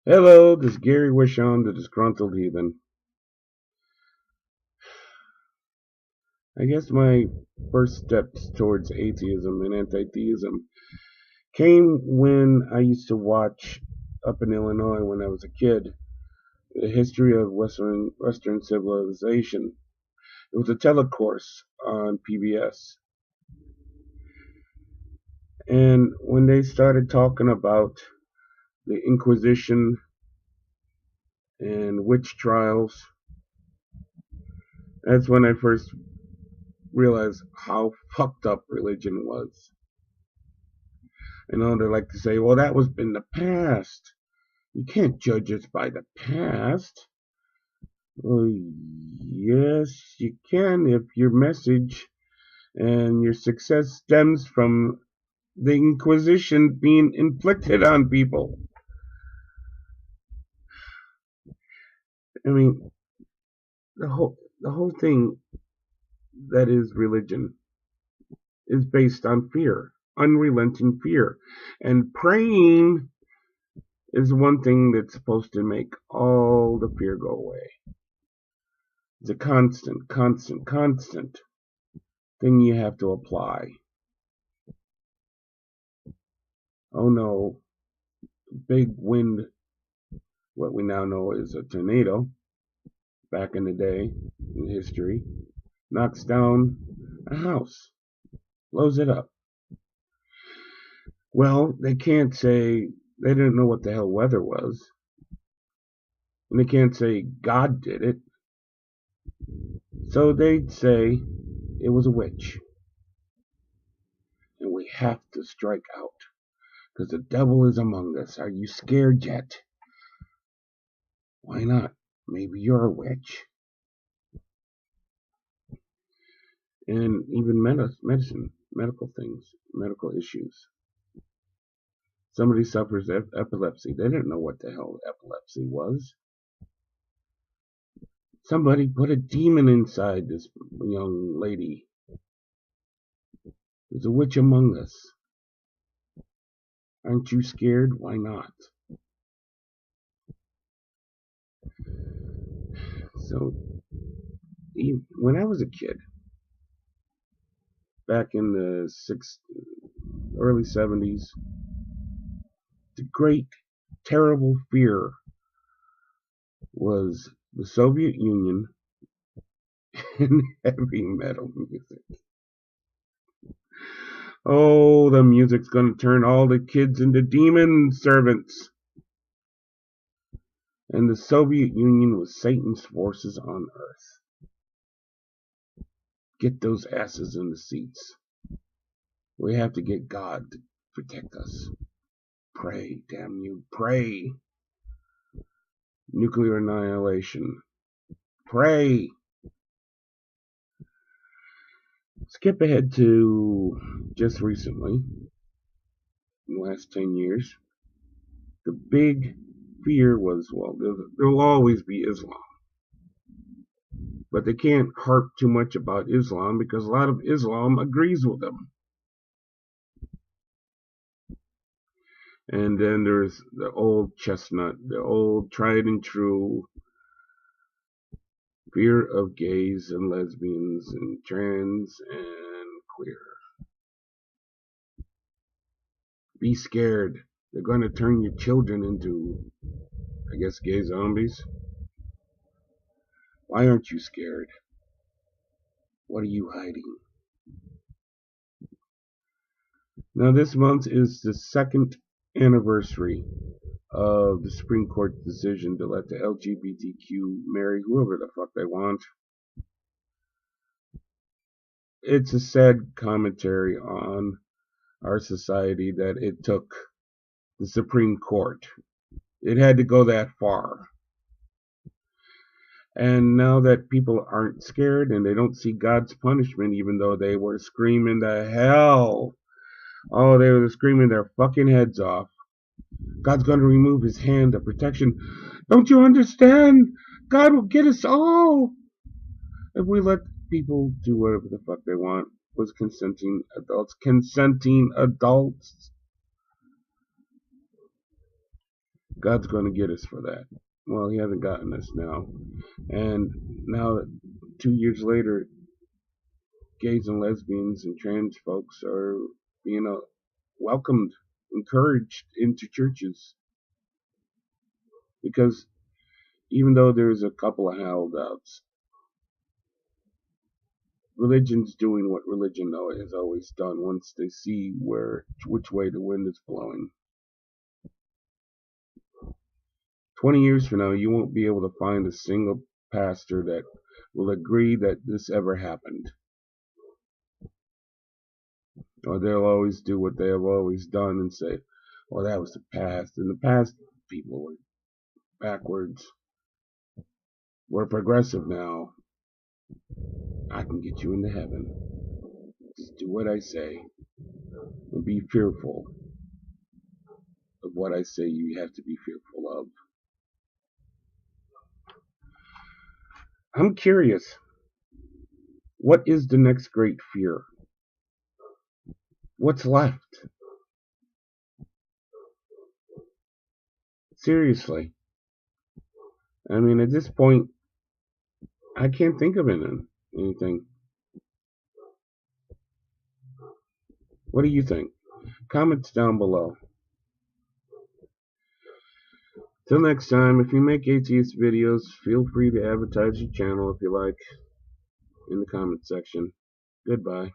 Hello, this is Gary Wishon, the disgruntled heathen. I guess my first steps towards atheism and anti-theism came when I used to watch up in Illinois when I was a kid, the history of Western civilization. It was a telecourse on PBS. And when they started talking about the Inquisition and witch trials, that's when I first realized how fucked up religion was. They like to say, well, that was in the past. You can't judge us by the past. Well, yes, you can if your message and your success stems from the Inquisition being inflicted on people. I mean, the whole thing that is religion is based on fear, unrelenting fear. And praying is one thing that's supposed to make all the fear go away. It's a constant thing you have to apply. Oh no, big wind, what we now know is a tornado, back in the day in history, knocks down a house, blows it up. Well, they can't say they didn't know what the hell weather was, and they can't say God did it. So they'd say it was a witch, and we have to strike out because the devil is among us. Are you scared yet? Why not? Maybe you're a witch. And even medicine, medical things, medical issues. Somebody suffers epilepsy. They didn't know what the hell epilepsy was. Somebody put a demon inside this young lady. There's a witch among us. Aren't you scared? Why not? So, when I was a kid, back in the early 70s, the great, terrible fear was the Soviet Union and heavy metal music. Oh, the music's gonna turn all the kids into demon servants. And the Soviet Union was Satan's forces on earth. Get those asses in the seats. We have to get God to protect us. Pray, damn you, pray. Nuclear annihilation. Pray. Skip ahead to just recently, in the last 10 years. The big fear was, well, there'll always be Islam. But they can't harp too much about Islam because a lot of Islam agrees with them. And then there's the old chestnut, the old tried and true fear of gays and lesbians and trans and queer. Be scared. They're going to turn your children into, I guess, gay zombies. Why aren't you scared? What are you hiding? Now, this month is the second anniversary of the Supreme Court's decision to let the LGBTQ marry whoever the fuck they want. It's a sad commentary on our society that it took the Supreme Court. It had to go that far. And now that people aren't scared and they don't see God's punishment, even though they were screaming the hell, oh, they were screaming their fucking heads off. God's going to remove his hand of protection. Don't you understand? God will get us all if we let people do whatever the fuck they want with consenting adults. Consenting adults. God's going to get us for that. Well, he hasn't gotten us now. And now, 2 years later, gays and lesbians and trans folks are, welcomed, encouraged into churches. Because even though there's a couple of holdouts, religion's doing what religion has always done once they see which way the wind is blowing. 20 years from now, you won't be able to find a single pastor that will agree that this ever happened. Or they'll always do what they have always done and say, well, that was the past. In the past, people were backwards. We're progressive now. I can get you into heaven. Just do what I say. And be fearful of what I say you have to be fearful of. I'm curious. What is the next great fear? What's left? Seriously. I mean, at this point, I can't think of anything. What do you think? Comments down below. Till next time, if you make atheist videos, feel free to advertise your channel if you like in the comment section. Goodbye.